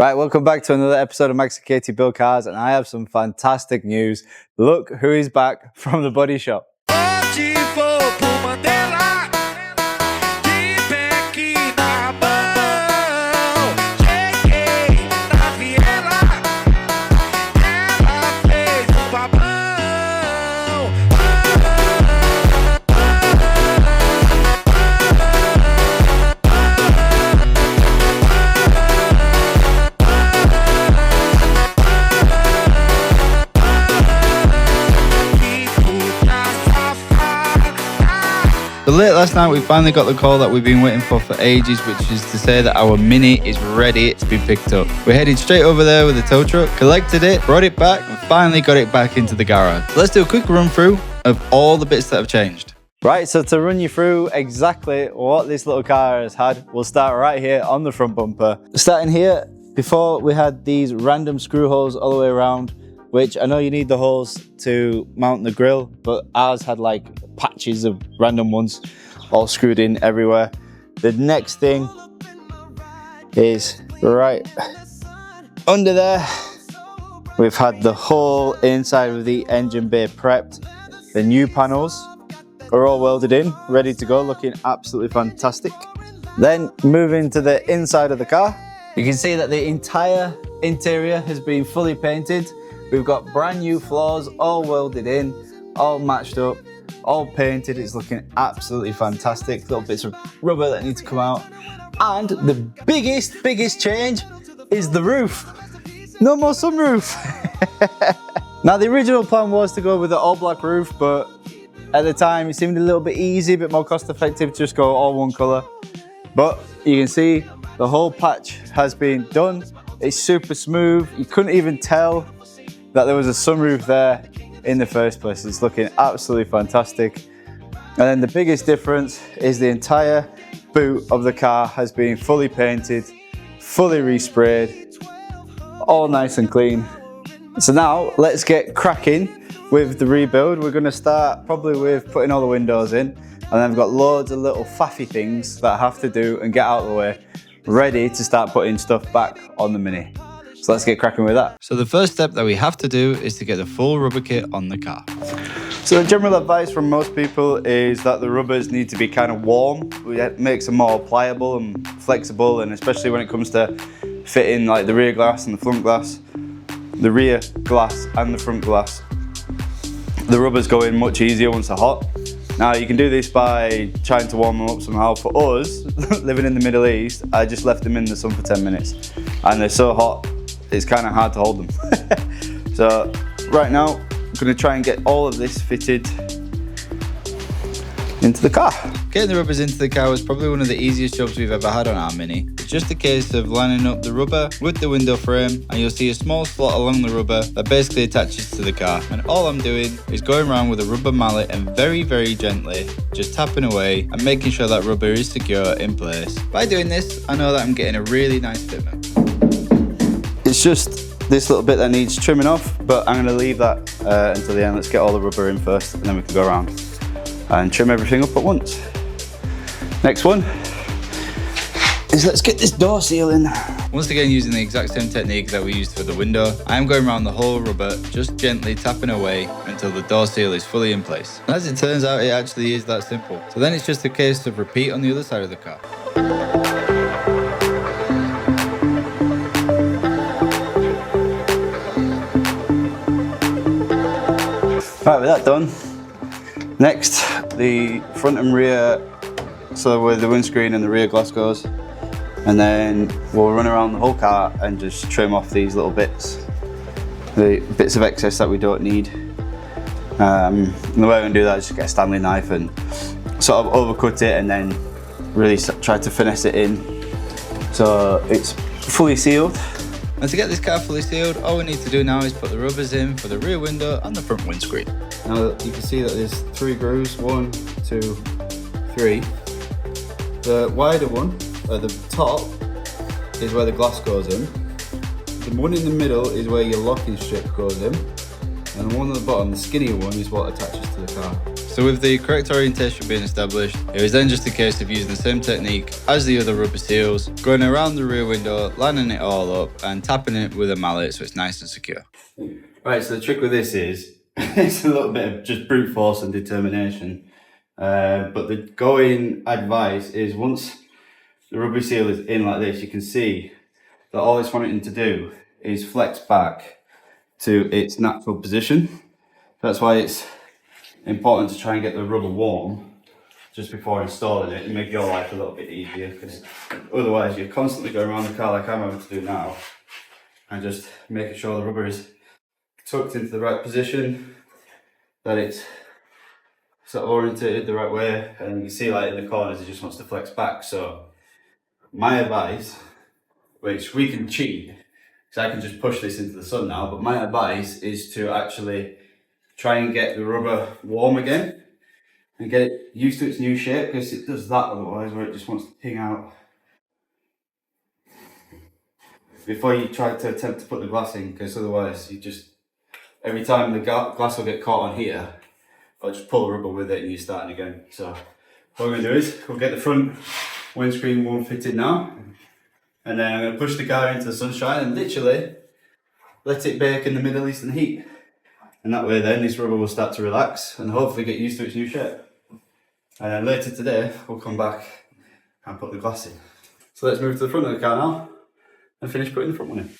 Right, welcome back to another episode of Max and Caity Build Cars, and I have some fantastic news. Look who is back from the body shop. So late last night we finally got the call that we've been waiting for ages, which is to say that our Mini is ready to be picked up. We headed straight over there with the tow truck, collected it, brought it back, and finally got it back into the garage. So let's do a quick run through of all the bits that have changed. Right, so to run you through exactly what this little car has had, we'll start right here on the front bumper. Starting here, before we had these random screw holes all the way around, which I know you need the holes to mount the grille, but ours had like patches of random ones all screwed in everywhere. The next thing is right under there. We've had the whole inside of the engine bay prepped. The new panels are all welded in, ready to go, looking absolutely fantastic. Then moving to the inside of the car, you can see that the entire interior has been fully painted. We've got brand new floors, all welded in, all matched up, all painted. It's looking absolutely fantastic. Little bits of rubber that need to come out. And the biggest change is the roof. No more sunroof. Now, the original plan was to go with the all black roof, but at the time it seemed a little bit easy, a bit more cost effective to just go all one color. But you can see the whole patch has been done. It's super smooth. You couldn't even tell that there was a sunroof there in the first place. It's looking absolutely fantastic. And then the biggest difference is the entire boot of the car has been fully painted, fully resprayed, all nice and clean. So now let's get cracking with the rebuild. We're going to start probably with putting all the windows in, and then I've got loads of little faffy things that I have to do and get out of the way, ready to start putting stuff back on the Mini. So let's get cracking with that. So the first step that we have to do is to get the full rubber kit on the car. So the general advice from most people is that the rubbers need to be kind of warm. It makes them more pliable and flexible, and especially when it comes to fitting like the rear glass and the front glass, the rear glass and the front glass, the rubbers go in much easier once they're hot. Now you can do this by trying to warm them up somehow. For us, living in the Middle East, I just left them in the sun for 10 minutes and they're so hot, it's kind of hard to hold them. So right now, I'm going to try and get all of this fitted into the car. Getting the rubbers into the car was probably one of the easiest jobs we've ever had on our Mini. It's just a case of lining up the rubber with the window frame, and you'll see a small slot along the rubber that basically attaches to the car. And all I'm doing is going around with a rubber mallet and very gently just tapping away and making sure that rubber is secure in place. By doing this, I know that I'm getting a really nice fitment. It's just this little bit that needs trimming off, but I'm going to leave that until the end. Let's get all the rubber in first, and then we can go around and trim everything up at once. Next one is let's get this door seal in. Once again, using the exact same technique that we used for the window, I am going around the whole rubber, just gently tapping away until the door seal is fully in place. And as it turns out, it actually is that simple. So then it's just a case of repeat on the other side of the car. Right, with that done, next the front and rear, so where the windscreen and the rear glass goes, and then we'll run around the whole car and just trim off these little bits, the bits of excess that we don't need. And the way I'm going to do that is just get a Stanley knife and sort of overcut it and then really try to finesse it in so it's fully sealed. And to get this car fully sealed, all we need to do now is put the rubbers in for the rear window and the front windscreen. Now you can see that there's 3 grooves, 1, 2, 3. The wider one at the top is where the glass goes in. The one in the middle is where your locking strip goes in. And the one at the bottom, the skinnier one, is what attaches to the car. So with the correct orientation being established, it was then just a case of using the same technique as the other rubber seals, going around the rear window, lining it all up and tapping it with a mallet so it's nice and secure. Right, so the trick with this is, it's a little bit of just brute force and determination. But the going advice is once the rubber seal is in like this, you can see that all it's wanting to do is flex back to its natural position. That's why it's important to try and get the rubber warm just before installing it and make your life a little bit easier, because otherwise you're constantly going around the car like I'm having to do now and just making sure the rubber is tucked into the right position, that it's sort of orientated the right way, and you can see like in the corners it just wants to flex back. So my advice, which we can cheat because I can just push this into the sun now, but my advice is to actually try and get the rubber warm again and get it used to its new shape, because it does that otherwise, where it just wants to ping out before you try to attempt to put the glass in, because otherwise you just, every time the glass will get caught on here, I'll just pull the rubber with it and you're starting again. So what we're going to do is we'll get the front windscreen warm fitted now, and then I'm going to push the car into the sunshine and literally let it bake in the Middle Eastern heat. And that way then this rubber will start to relax and hopefully get used to its new shape. And then later today we'll come back and put the glass in. So let's move to the front of the car now and finish putting the front one in.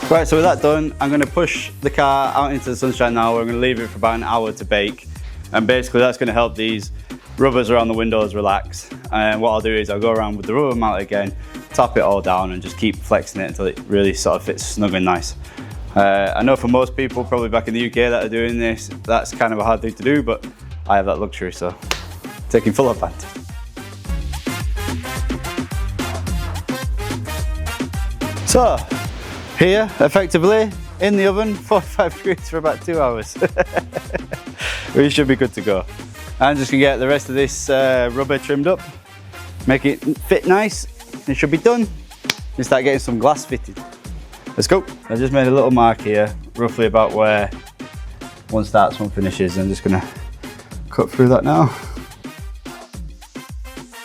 Right, so with that done, I'm going to push the car out into the sunshine now. We're going to leave it for about an hour to bake. And basically that's going to help these rubbers around the windows relax. And what I'll do is I'll go around with the rubber mallet again, tap it all down and just keep flexing it until it really sort of fits snug and nice. I know for most people, probably back in the UK that are doing this, that's kind of a hard thing to do, but I have that luxury, so taking full advantage. So, here, effectively, in the oven, 45 degrees for about 2 hours. We should be good to go. I'm just gonna get the rest of this rubber trimmed up, make it fit nice. It should be done. And start getting some glass fitted. Let's go. I just made a little mark here, roughly about where one starts, one finishes. I'm just gonna cut through that now.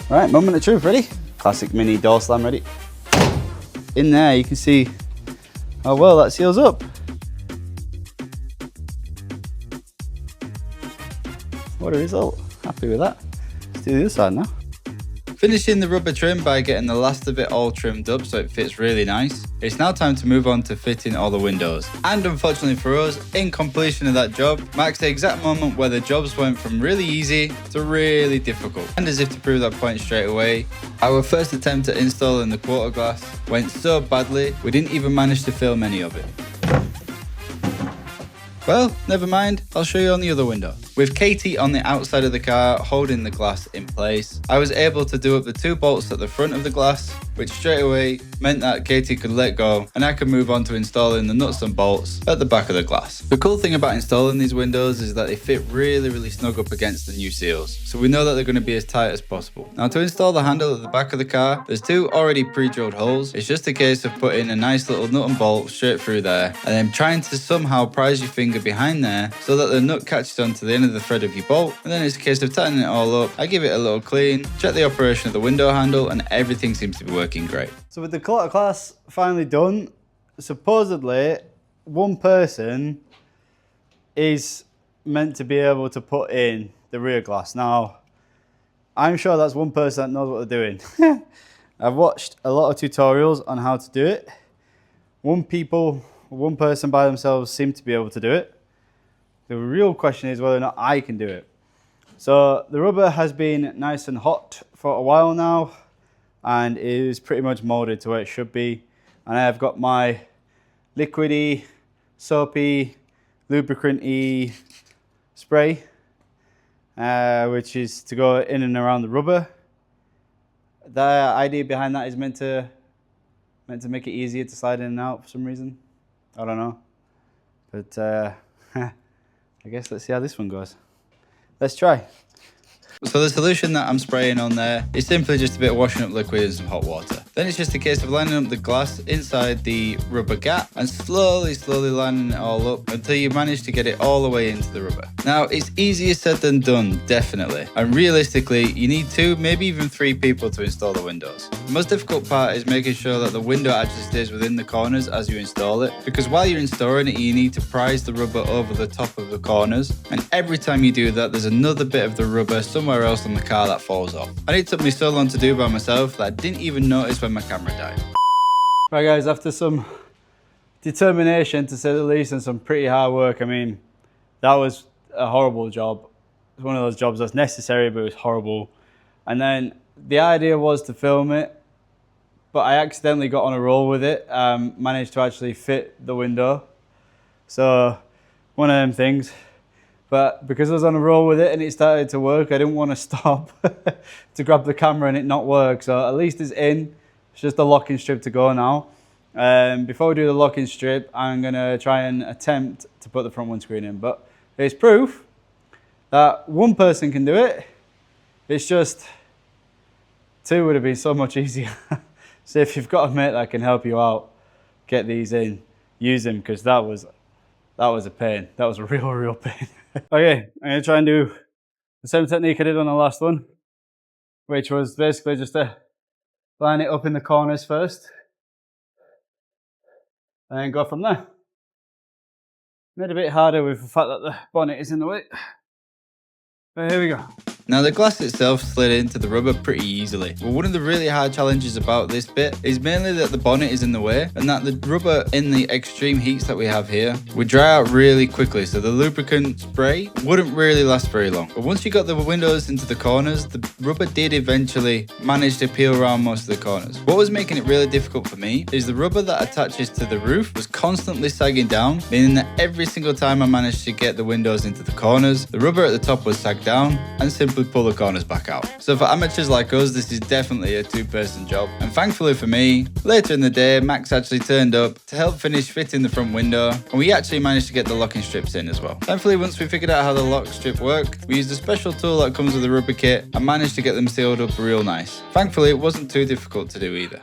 All right, moment of truth, ready? Classic mini door slam ready. In there, you can see how well that seals up. What a result. Happy with that. Let's do the other side now. Finishing the rubber trim by getting the last of it all trimmed up so it fits really nice. It's now time to move on to fitting all the windows. And unfortunately for us, in completion of that job, marks the exact moment where the jobs went from really easy to really difficult. And as if to prove that point straight away, our first attempt at installing the quarter glass went so badly, we didn't even manage to film any of it. Well, never mind, I'll show you on the other window. With Caity on the outside of the car holding the glass in place, I was able to do up the 2 bolts at the front of the glass, which straight away meant that Caity could let go and I could move on to installing the nuts and bolts at the back of the glass. The cool thing about installing these windows is that they fit really snug up against the new seals, so we know that they're going to be as tight as possible. Now to install the handle at the back of the car, there's 2 already pre-drilled holes. It's just a case of putting a nice little nut and bolt straight through there and then trying to somehow prise your finger behind there so that the nut catches onto the end of the thread of your bolt, and then it's a case of tightening it all up. I give it a little clean, check the operation of the window handle, and everything seems to be working great. So with the quarter glass finally done, supposedly one person is meant to be able to put in the rear glass. Now, I'm sure that's one person that knows what they're doing. I've watched a lot of tutorials on how to do it. One person by themselves seem to be able to do it. The real question is whether or not I can do it. So the rubber has been nice and hot for a while now and is pretty much molded to where it should be. And I have got my liquidy, soapy, lubricant-y spray, which is to go in and around the rubber. The idea behind that is meant to make it easier to slide in and out for some reason. I don't know. But I guess let's see how this one goes. Let's try. So the solution that I'm spraying on there is simply just a bit of washing up liquid and some hot water. Then it's just a case of lining up the glass inside the rubber gap and slowly lining it all up until you manage to get it all the way into the rubber. Now, it's easier said than done, definitely. And realistically, you need 2, maybe even 3 people to install the windows. The most difficult part is making sure that the window actually stays within the corners as you install it, because while you're installing it, you need to prise the rubber over the top of the corners. And every time you do that, there's another bit of the rubber somewhere else on the car that falls off. And it took me so long to do by myself that I didn't even notice when my camera died. Right guys, after some determination to say the least and some pretty hard work, I mean, that was a horrible job. It's one of those jobs that's necessary, but it was horrible. And then the idea was to film it, but I accidentally got on a roll with it, managed to actually fit the window. So one of them things. But because I was on a roll with it and it started to work, I didn't want to stop to grab the camera and it not work. So at least it's in. It's just a locking strip to go now. Before we do the locking strip, I'm going to try and attempt to put the front windscreen in. But it's proof that one person can do it. It's just 2 would have been so much easier. So if you've got a mate that can help you out, get these in, use them, because that was a pain. That was a real pain. Okay, I'm going to try and do the same technique I did on the last one, which was basically just to line it up in the corners first and then go from there. Made it a bit harder with the fact that the bonnet is in the way. But here we go. Now the glass itself slid into the rubber pretty easily, but one of the really hard challenges about this bit is mainly that the bonnet is in the way and that the rubber in the extreme heats that we have here would dry out really quickly, so the lubricant spray wouldn't really last very long. But once you got the windows into the corners, the rubber did eventually manage to peel around most of the corners. What was making it really difficult for me is the rubber that attaches to the roof was constantly sagging down, meaning that every single time I managed to get the windows into the corners, the rubber at the top would sag down and simply pull the corners back out. So for amateurs like us, this is definitely a 2-person job. And thankfully for me, later in the day, Max actually turned up to help finish fitting the front window, and we actually managed to get the locking strips in as well. Thankfully, once we figured out how the lock strip worked, we used a special tool that comes with the rubber kit and managed to get them sealed up real nice. Thankfully, it wasn't too difficult to do either.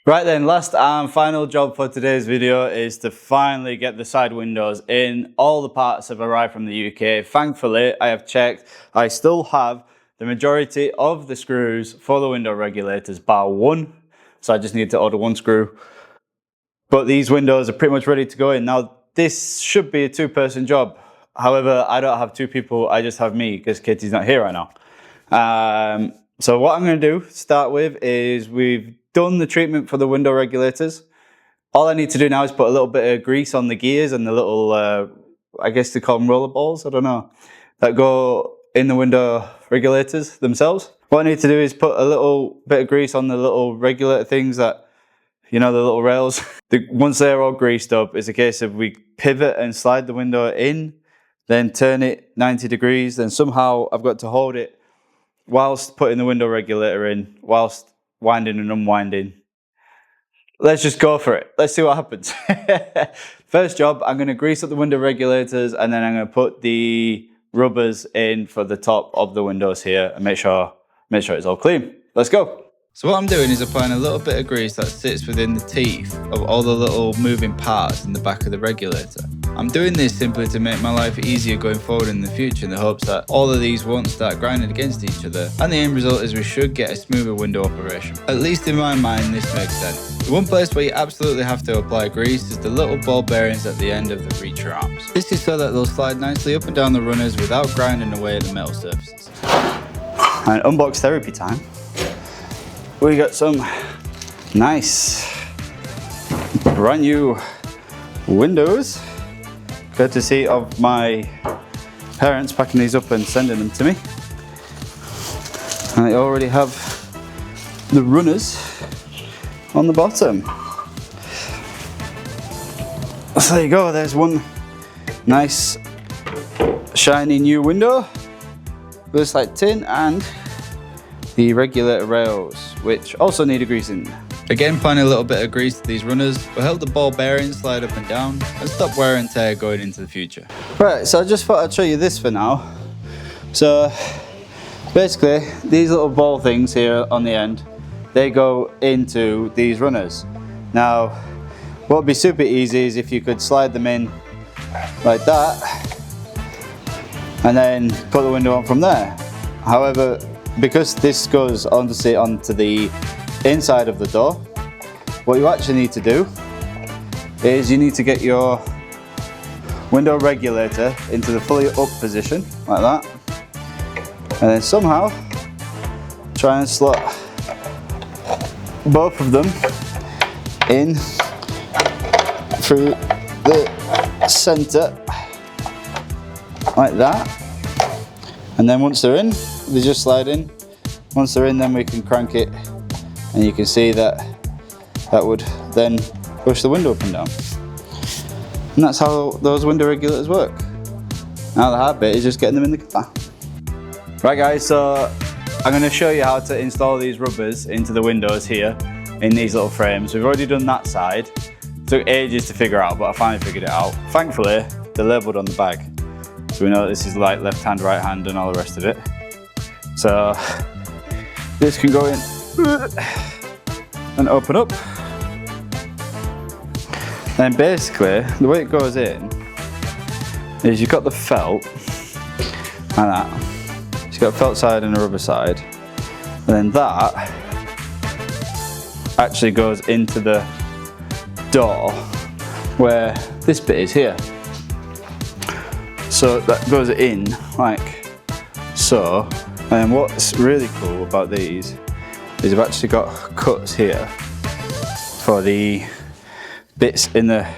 Right then, last and final job for today's video is to finally get the side windows in. All the parts have arrived from the UK. Thankfully, I have checked. I still have the majority of the screws for the window regulators, bar 1. So I just need to order 1 screw. But these windows are pretty much ready to go in. Now, this should be a 2-person job. However, I don't have 2 people. I just have me because Katie's not here right now. So what I'm going to do to start with is we've done the treatment for the window regulators. All I need to do now is put a little bit of grease on the gears and the little, I guess they call them roller balls, I don't know, that go in the window regulators themselves. What I need to do is put a little bit of grease on the little regulator things that, you know, the little rails. Once they're all greased up, it's a case of we pivot and slide the window in, then turn it 90 degrees, then somehow I've got to hold it whilst putting the window regulator in, whilst winding and unwinding. Let's just go for it. Let's see what happens. First job, I'm going to grease up the window regulators and then I'm going to put the rubbers in for the top of the windows here and make sure it's all clean. Let's go. So what I'm doing is applying a little bit of grease that sits within the teeth of all the little moving parts in the back of the regulator. I'm doing this simply to make my life easier going forward in the future in the hopes that all of these won't start grinding against each other, and the end result is we should get a smoother window operation. At least in my mind this makes sense. The one place where you absolutely have to apply grease is the little ball bearings at the end of the reacher arms. This is so that they'll slide nicely up and down the runners without grinding away at the metal surfaces. And unbox therapy time. We got some nice brand new windows, courtesy of my parents packing these up and sending them to me. And they already have the runners on the bottom. So there you go, there's one nice shiny new window. Looks like tin, and the regulator rails, which also need a greasing. Again, applying a little bit of grease to these runners will help the ball bearings slide up and down and stop wear and tear going into the future. Right, so I just thought I'd show you this for now. So Basically, these little ball things here on the end, they go into these runners. Now, what would be super easy is if you could slide them in like that, and then put the window on from there. However, because this goes onto the inside of the door, what you actually need to do is you need to get your window regulator into the fully up position, like that. And then somehow try and slot both of them in through the center like that. And then once they're in, they just slide in. Once they're in, then we can crank it, and you can see that that would then push the window up and down. And that's how those window regulators work. Now the hard bit is just getting them in the car. Right guys, so I'm going to show you how to install these rubbers into the windows here in these little frames. We've already done that side. It took ages to figure out, but I finally figured it out. Thankfully, they're labelled on the bag, so we know that this is like left hand, right hand and all the rest of it. So this can go in and open up. And basically, the way it goes in is you've got the felt like that. You've got a felt side and a rubber side, and then that actually goes into the door where this bit is here. So that goes in like so. And what's really cool about these is I've actually got cuts here for the bits in the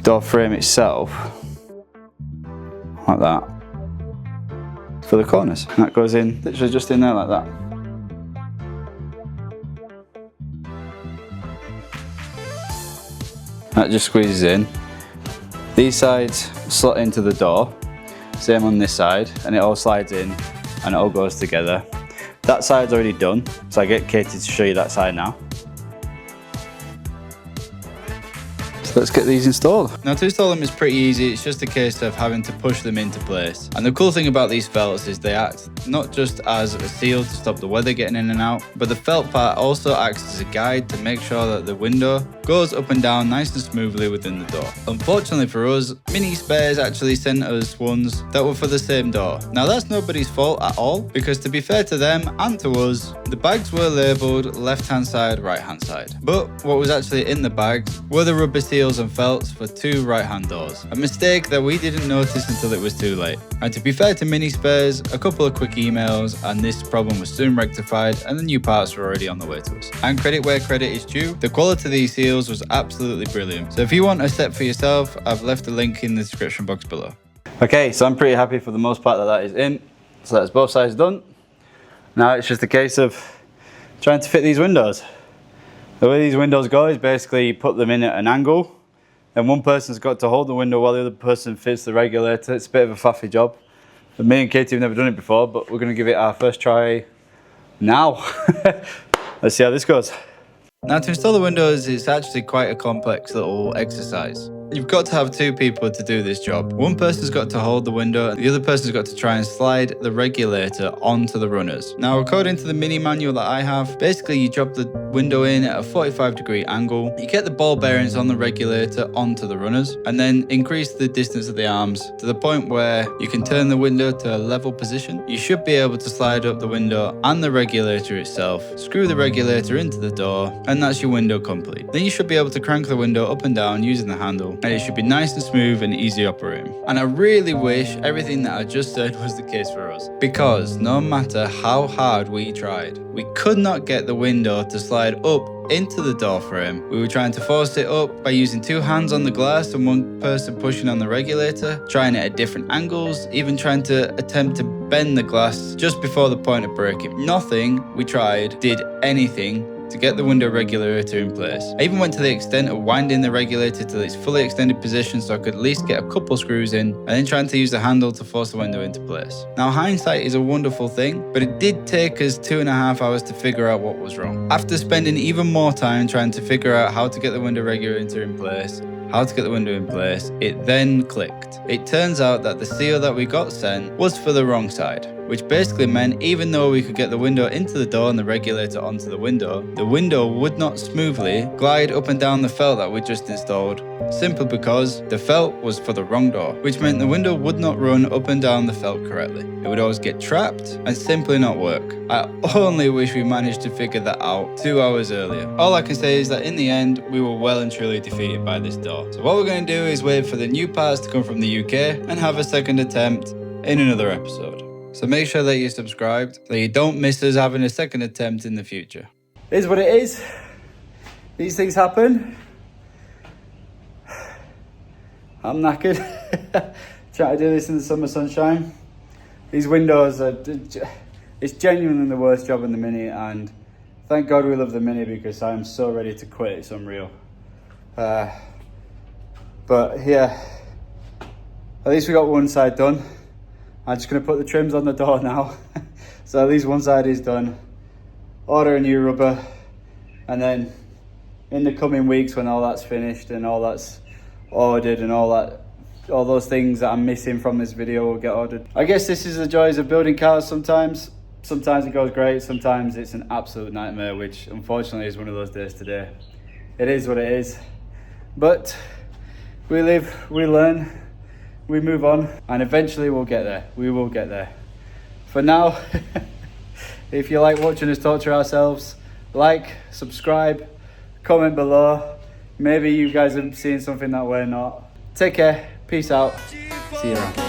door frame itself, like that, for the corners. And that goes in, literally just in there like that. That just squeezes in. These sides slot into the door, same on this side, and it all slides in and it all goes together. That side's already done, so I get Katie to show you that side now. So let's get these installed. Now to install them is pretty easy, it's just a case of having to push them into place. And the cool thing about these felts is they act not just as a seal to stop the weather getting in and out, but the felt part also acts as a guide to make sure that the window goes up and down nice and smoothly within the door. Unfortunately for us, Mini Spares actually sent us ones that were for the same door. Now that's nobody's fault at all, because to be fair to them and to us, the bags were labelled left hand side, right hand side. But what was actually in the bags were the rubber seals and felts for two right hand doors. A mistake that we didn't notice until it was too late. And to be fair to Mini Spares, a couple of quick emails and this problem was soon rectified and the new parts were already on the way to us. And credit where credit is due, the quality of these seals was absolutely brilliant. So if you want a set for yourself, I've left a link in the description box below. Okay, so I'm pretty happy for the most part that is in. So that's both sides done. Now it's just a case of trying to fit these windows. The way these windows go is basically you put them in at an angle, and one person's got to hold the window while the other person fits the regulator. It's a bit of a faffy job. But me and Katie have never done it before, but we're going to give it our first try now. Let's see how this goes. Now to install the windows is actually quite a complex little exercise. You've got to have two people to do this job. One person's got to hold the window and the other person's got to try and slide the regulator onto the runners. Now according to the mini manual that I have, basically you drop the window in at a 45-degree angle, you get the ball bearings on the regulator onto the runners, and then increase the distance of the arms to the point where you can turn the window to a level position. You should be able to slide up the window and the regulator itself, screw the regulator into the door, and that's your window complete. Then you should be able to crank the window up and down using the handle, and it should be nice and smooth and easy operating. And I really wish everything that I just said was the case for us, because no matter how hard we tried, we could not get the window to slide up into the door frame. We were trying to force it up by using two hands on the glass and one person pushing on the regulator, trying it at different angles, even trying to attempt to bend the glass just before the point of breaking. Nothing we tried did anything to get the window regulator in place. I even went to the extent of winding the regulator till its fully extended position so I could at least get a couple screws in, and then trying to use the handle to force the window into place. Now hindsight is a wonderful thing, but it did take us 2.5 hours to figure out what was wrong. After spending even more time trying to figure out how to get the window regulator in place, it then clicked. It turns out that the seal that we got sent was for the wrong side. which basically meant even though we could get the window into the door and the regulator onto the window would not smoothly glide up and down the felt that we just installed, simply because the felt was for the wrong door, which meant the window would not run up and down the felt correctly. It would always get trapped and simply not work. I only wish we managed to figure that out 2 hours earlier. All I can say is that in the end, we were well and truly defeated by this door. So what we're going to do is wait for the new parts to come from the UK and have a second attempt in another episode. So make sure that you're subscribed so you don't miss us having a second attempt in the future. It is what it is. These things happen. I'm knackered. Trying to do this in the summer sunshine. These windows are, it's genuinely the worst job in the Mini, and thank God we love the Mini because I'm so ready to quit. It's unreal. But yeah, at least we got one side done. I'm just going to put the trims on the door now. So at least one side is done. Order a new rubber. And then in the coming weeks when all that's finished and all that's ordered and all those things that I'm missing from this video will get ordered. I guess this is the joys of building cars sometimes. Sometimes it goes great, sometimes it's an absolute nightmare, which unfortunately is one of those days today. It is what it is. But we live, we learn, we move on, and eventually we'll get there. We will get there. For now, if you like watching us torture ourselves, like, subscribe, comment below. Maybe you guys have seen something that we're not. Take care, peace out, see you around.